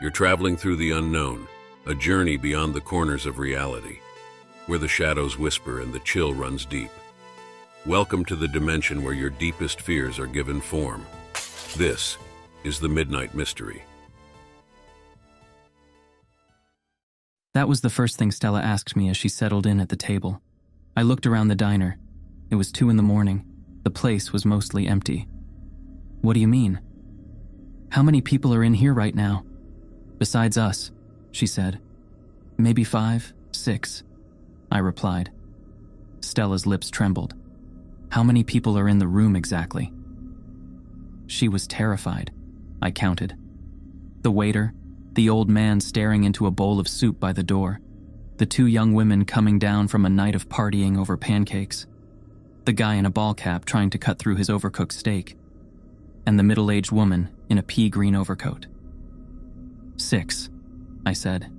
You're traveling through the unknown, a journey beyond the corners of reality, where the shadows whisper and the chill runs deep. Welcome to the dimension where your deepest fears are given form. This is the Midnight Mystery. That was the first thing Stella asked me as she settled in at the table. I looked around the diner. It was 2 a.m. The place was mostly empty. What do you mean? How many people are in here right now? Besides us, she said. Maybe 5, 6, I replied. Stella's lips trembled. How many people are in the room exactly? She was terrified. I counted. The waiter, the old man staring into a bowl of soup by the door, the 2 young women coming down from a night of partying over pancakes, the guy in a ball cap trying to cut through his overcooked steak, and the middle-aged woman in a pea-green overcoat. 6, I said.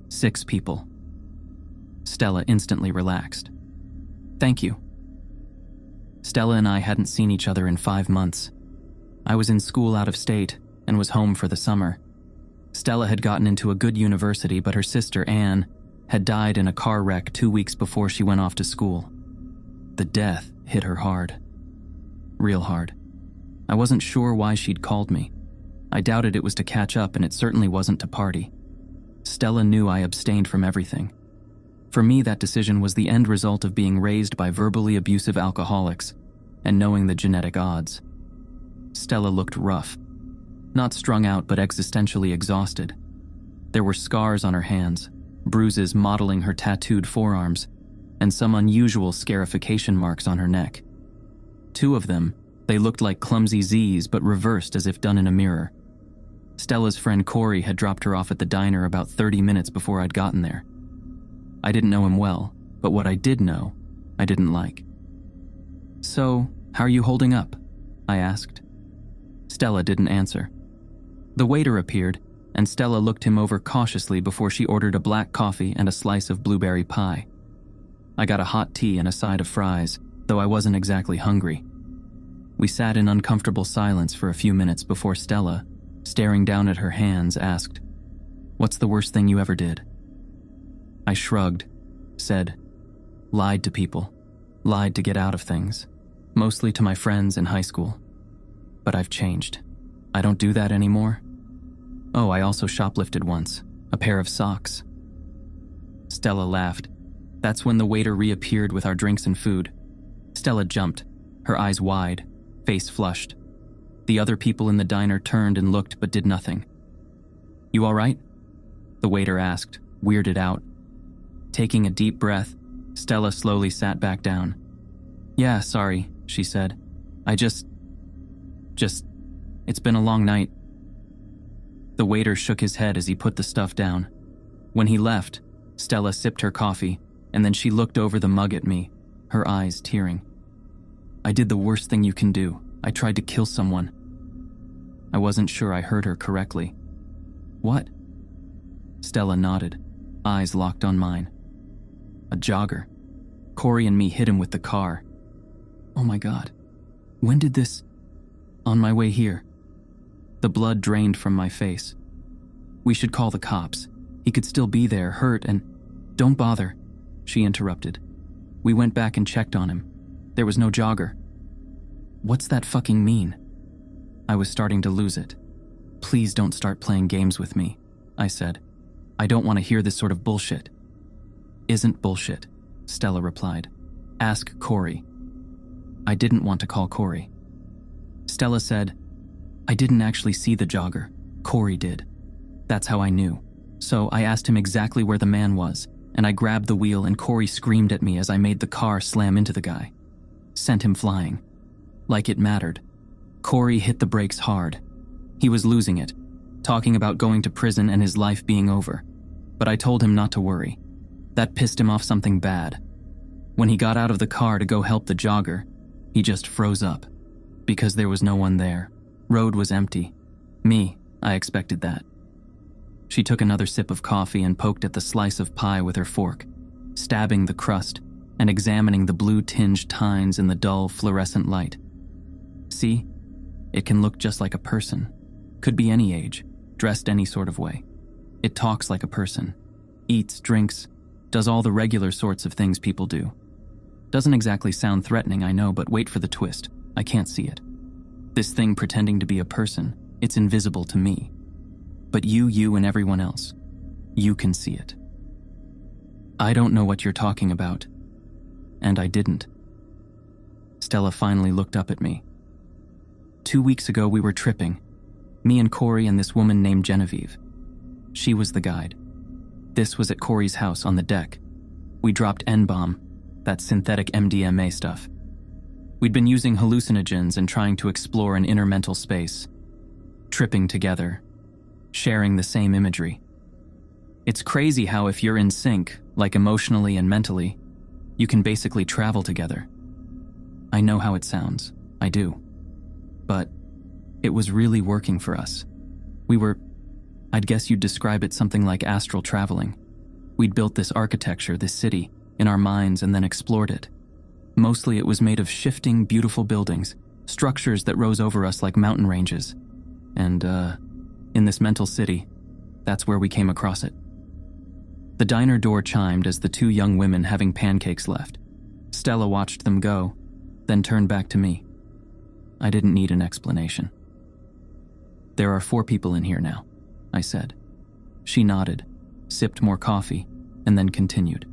6 people. Stella instantly relaxed. Thank you. Stella and I hadn't seen each other in 5 months. I was in school out of state and was home for the summer. Stella had gotten into a good university, but her sister, Anne, had died in a car wreck 2 weeks before she went off to school. The death hit her hard. Real hard. I wasn't sure why she'd called me. I doubted it was to catch up, and it certainly wasn't to party. Stella knew I abstained from everything. For me, that decision was the end result of being raised by verbally abusive alcoholics and knowing the genetic odds. Stella looked rough. Not strung out, but existentially exhausted. There were scars on her hands, bruises modeling her tattooed forearms, and some unusual scarification marks on her neck. 2 of them, they looked like clumsy Z's but reversed as if done in a mirror. Stella's friend Corey had dropped her off at the diner about 30 minutes before I'd gotten there. I didn't know him well, but what I did know, I didn't like. So, how are you holding up? I asked. Stella didn't answer. The waiter appeared, and Stella looked him over cautiously before she ordered a black coffee and a slice of blueberry pie. I got a hot tea and a side of fries, though I wasn't exactly hungry. We sat in uncomfortable silence for a few minutes before Stella, staring down at her hands, asked, "What's the worst thing you ever did?" I shrugged, said, "Lied to people, lied to get out of things, mostly to my friends in high school. But I've changed. I don't do that anymore. Oh, I also shoplifted once, a pair of socks." Stella laughed. That's when the waiter reappeared with our drinks and food. Stella jumped, her eyes wide, face flushed. The other people in the diner turned and looked but did nothing. "You all right?" the waiter asked, weirded out. Taking a deep breath, Stella slowly sat back down. "Yeah, sorry," she said. It's been a long night." The waiter shook his head as he put the stuff down. When he left, Stella sipped her coffee, and then she looked over the mug at me, her eyes tearing. "I did the worst thing you can do. I tried to kill someone." I wasn't sure I heard her correctly. "What?" Stella nodded, eyes locked on mine. "A jogger. Corey and me hit him with the car." "Oh my God. When did this?" "On my way here." The blood drained from my face. "We should call the cops. He could still be there, hurt and—" "Don't bother," she interrupted. "We went back and checked on him. There was no jogger." "What's that fucking mean?" I was starting to lose it. "Please don't start playing games with me," I said. "I don't want to hear this sort of bullshit." "Isn't bullshit," Stella replied. "Ask Corey." I didn't want to call Corey. Stella said, "I didn't actually see the jogger. Corey did. That's how I knew. So I asked him exactly where the man was, and I grabbed the wheel and Corey screamed at me as I made the car slam into the guy. Sent him flying. Like it mattered. Corey hit the brakes hard. He was losing it, talking about going to prison and his life being over. But I told him not to worry. That pissed him off something bad. When he got out of the car to go help the jogger, he just froze up. Because there was no one there. Road was empty. Me, I expected that. She took another sip of coffee and poked at the slice of pie with her fork, stabbing the crust and examining the blue-tinged tines in the dull, fluorescent light. "See? It can look just like a person. Could be any age, dressed any sort of way. It talks like a person. Eats, drinks, does all the regular sorts of things people do. Doesn't exactly sound threatening, I know, but wait for the twist. I can't see it. This thing pretending to be a person, it's invisible to me. But you and everyone else, you can see it. I don't know what you're talking about. And I didn't. Stella finally looked up at me. 2 weeks ago we were tripping. Me and Corey and this woman named Genevieve. She was the guide. This was at Corey's house on the deck. We dropped N-bomb, that synthetic MDMA stuff. We'd been using hallucinogens and trying to explore an inner mental space. Tripping together. Sharing the same imagery. It's crazy how if you're in sync, like emotionally and mentally, you can basically travel together. I know how it sounds. I do. But it was really working for us. I'd guess you'd describe it something like astral traveling. We'd built this architecture, this city, in our minds and then explored it. Mostly it was made of shifting, beautiful buildings, structures that rose over us like mountain ranges. And, in this mental city, that's where we came across it. The diner door chimed as the 2 young women having pancakes left. Stella watched them go, then turned back to me. I didn't need an explanation. There are 4 people in here now, I said. She nodded, sipped more coffee, and then continued.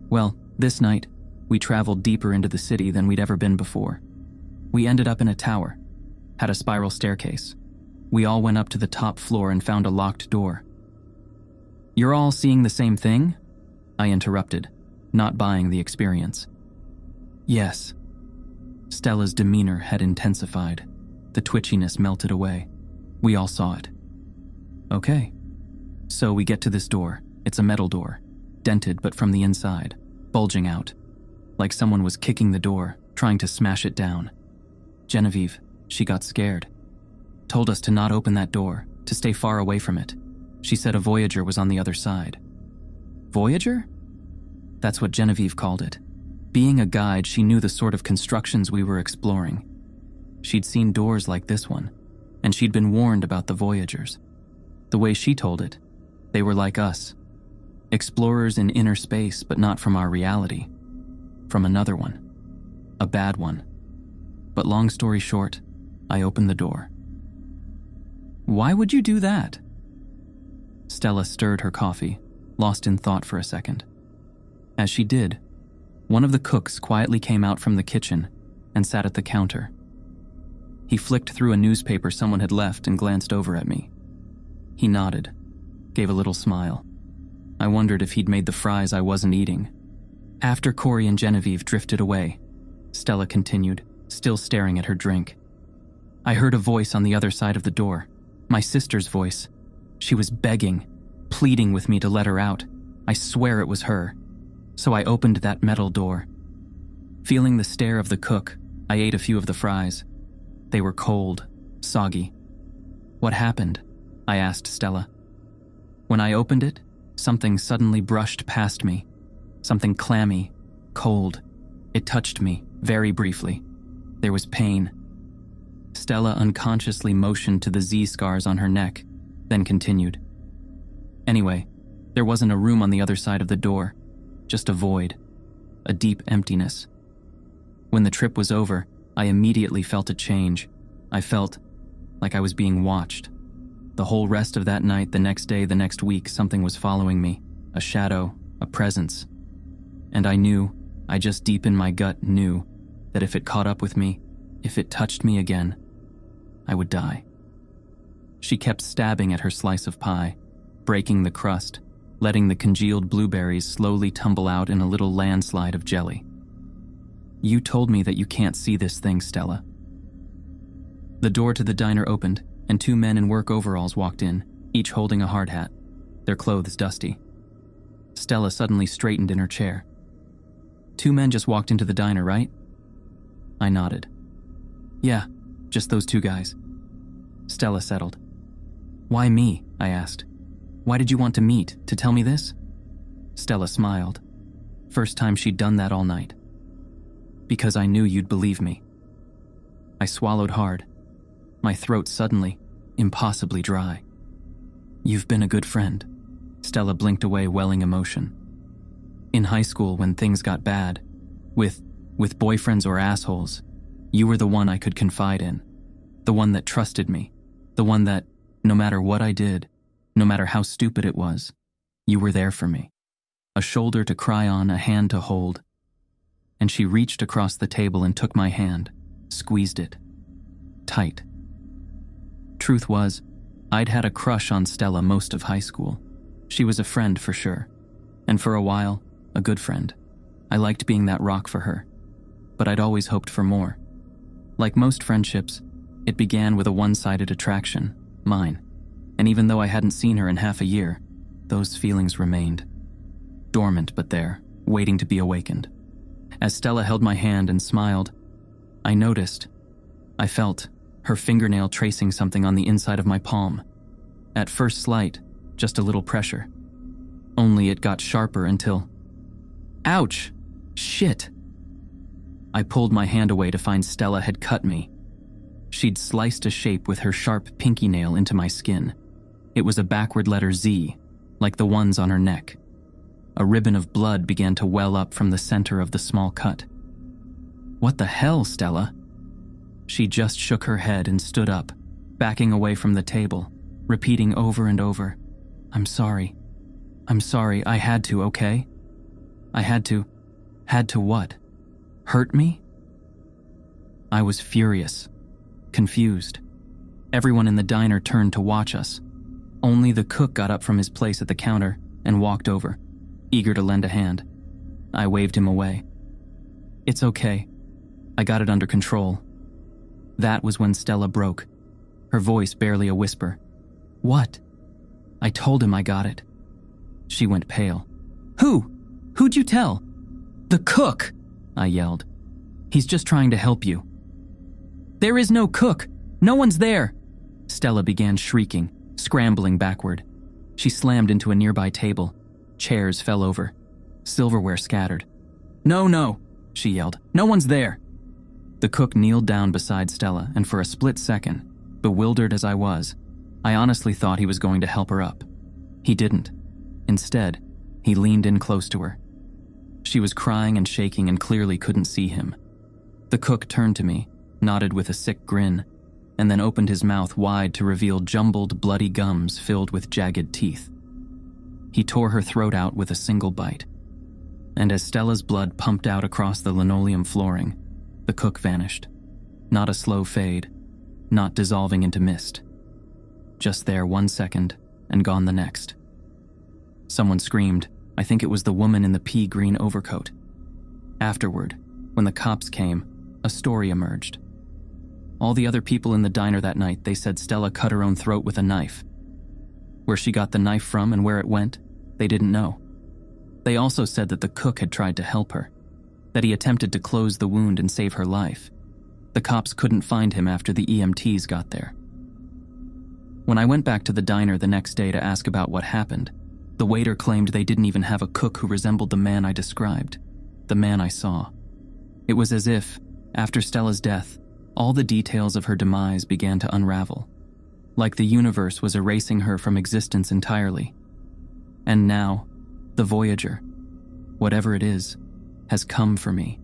Well, this night, we traveled deeper into the city than we'd ever been before. We ended up in a tower, had a spiral staircase. We all went up to the top floor and found a locked door. You're all seeing the same thing? I interrupted, not buying the experience. Yes. Stella's demeanor had intensified. The twitchiness melted away. We all saw it. Okay. So we get to this door. It's a metal door, dented but from the inside, bulging out, like someone was kicking the door, trying to smash it down. Genevieve, she got scared. Told us to not open that door, to stay far away from it. She said a Voyager was on the other side. Voyager? That's what Genevieve called it. Being a guide, she knew the sort of constructions we were exploring. She'd seen doors like this one, and she'd been warned about the Voyagers. The way she told it, they were like us. Explorers in inner space, but not from our reality. From another one. A bad one. But long story short, I opened the door. Why would you do that? Stella stirred her coffee, lost in thought for a second. As she did, one of the cooks quietly came out from the kitchen and sat at the counter. He flicked through a newspaper someone had left and glanced over at me. He nodded, gave a little smile. I wondered if he'd made the fries I wasn't eating. After Corey and Genevieve drifted away, Stella continued, still staring at her drink. I heard a voice on the other side of the door, my sister's voice. She was begging, pleading with me to let her out. I swear it was her. So I opened that metal door. Feeling the stare of the cook, I ate a few of the fries. They were cold, soggy. What happened? I asked Stella. When I opened it, something suddenly brushed past me. Something clammy, cold. It touched me, very briefly. There was pain. Stella unconsciously motioned to the Z-scars on her neck, then continued. Anyway, there wasn't a room on the other side of the door, just a void, a deep emptiness. When the trip was over, I immediately felt a change. I felt like I was being watched. The whole rest of that night, the next day, the next week, something was following me, a shadow, a presence. And I just deep in my gut knew that if it caught up with me, if it touched me again, I would die. She kept stabbing at her slice of pie, breaking the crust, letting the congealed blueberries slowly tumble out in a little landslide of jelly. You told me that you can't see this thing, Stella. The door to the diner opened, and 2 men in work overalls walked in, each holding a hard hat, their clothes dusty. Stella suddenly straightened in her chair. 2 men just walked into the diner, right? I nodded. Yeah, just those 2 guys. Stella settled. Why me? I asked. Why did you want to meet? To tell me this? Stella smiled. First time she'd done that all night. Because I knew you'd believe me. I swallowed hard, my throat suddenly, impossibly dry. "You've been a good friend." Stella blinked away, welling emotion. "In high school, when things got bad, with boyfriends or assholes, you were the one I could confide in. The one that trusted me. The one that, no matter what I did, no matter how stupid it was, you were there for me. A shoulder to cry on, a hand to hold." And she reached across the table and took my hand, squeezed it. Tight. Truth was, I'd had a crush on Stella most of high school. She was a friend for sure. And for a while, a good friend. I liked being that rock for her. But I'd always hoped for more. Like most friendships, it began with a one-sided attraction, mine. And even though I hadn't seen her in half a year, those feelings remained. Dormant but there, waiting to be awakened. As Stella held my hand and smiled, I noticed, I felt, her fingernail tracing something on the inside of my palm. At first slight, just a little pressure. Only it got sharper until... Ouch! Shit! I pulled my hand away to find Stella had cut me. She'd sliced a shape with her sharp pinky nail into my skin. It was a backward letter Z, like the ones on her neck. A ribbon of blood began to well up from the center of the small cut. "What the hell, Stella?" She just shook her head and stood up, backing away from the table, repeating over and over, "I'm sorry. I'm sorry, I had to, okay? I had to what? Hurt me?" I was furious, confused. Everyone in the diner turned to watch us. Only the cook got up from his place at the counter and walked over, eager to lend a hand. I waved him away. "It's okay. I got it under control." That was when Stella broke, her voice barely a whisper. "What?" I told him I got it. She went pale. Who'd you tell?" "The cook," I yelled. "He's just trying to help you." "There is no cook. No one's there." Stella began shrieking, scrambling backward. She slammed into a nearby table. Chairs fell over. Silverware scattered. No, she yelled. "No one's there." The cook kneeled down beside Stella, and for a split second, bewildered as I was, I honestly thought he was going to help her up. He didn't. Instead, he leaned in close to her. She was crying and shaking and clearly couldn't see him. The cook turned to me, nodded with a sick grin, and then opened his mouth wide to reveal jumbled, bloody gums filled with jagged teeth. He tore her throat out with a single bite. And as Stella's blood pumped out across the linoleum flooring, the cook vanished. Not a slow fade, not dissolving into mist. Just there 1 second, and gone the next. Someone screamed. I think it was the woman in the pea-green overcoat. Afterward, when the cops came, a story emerged. All the other people in the diner that night, they said Stella cut her own throat with a knife. Where she got the knife from and where it went, they didn't know. They also said that the cook had tried to help her, that he attempted to close the wound and save her life. The cops couldn't find him after the EMTs got there. When I went back to the diner the next day to ask about what happened, the waiter claimed they didn't even have a cook who resembled the man I described, the man I saw. It was as if, after Stella's death, all the details of her demise began to unravel, like the universe was erasing her from existence entirely. And now, the Voyager, whatever it is, has come for me.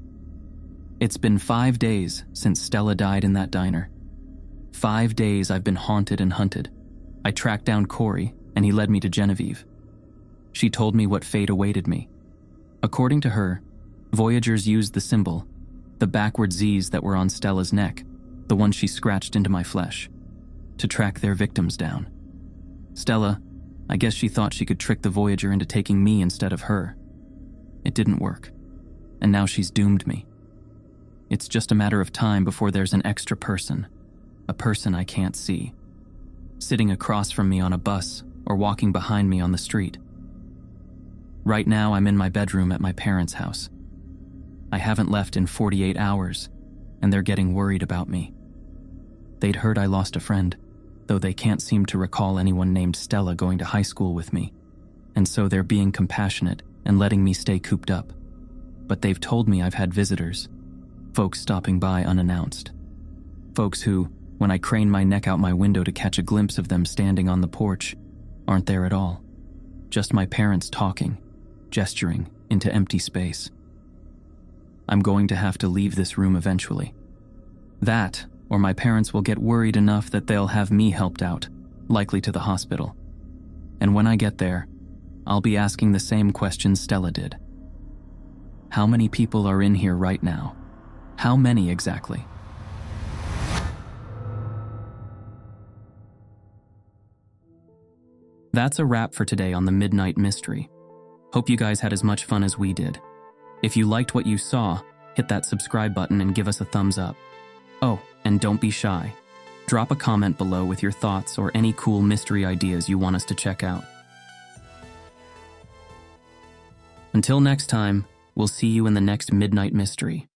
It's been 5 days since Stella died in that diner. 5 days I've been haunted and hunted. I tracked down Corey, and he led me to Genevieve. She told me what fate awaited me. According to her, Voyagers used the symbol, the backward Z's that were on Stella's neck, the one she scratched into my flesh, to track their victims down. Stella, I guess she thought she could trick the Voyager into taking me instead of her. It didn't work, and now she's doomed me. It's just a matter of time before there's an extra person, a person I can't see, sitting across from me on a bus or walking behind me on the street. Right now, I'm in my bedroom at my parents' house. I haven't left in 48 hours, and they're getting worried about me. They'd heard I lost a friend, though they can't seem to recall anyone named Stella going to high school with me, and so they're being compassionate and letting me stay cooped up. But they've told me I've had visitors, folks stopping by unannounced. Folks who, when I crane my neck out my window to catch a glimpse of them standing on the porch, aren't there at all. Just my parents talking, gesturing into empty space. I'm going to have to leave this room eventually. That, or my parents will get worried enough that they'll have me helped out, likely to the hospital. And when I get there, I'll be asking the same question Stella did. How many people are in here right now? How many exactly? That's a wrap for today on the Midnight Mystery. Hope you guys had as much fun as we did. If you liked what you saw, hit that subscribe button and give us a thumbs up. Oh, and don't be shy. Drop a comment below with your thoughts or any cool mystery ideas you want us to check out. Until next time, we'll see you in the next Midnight Mystery.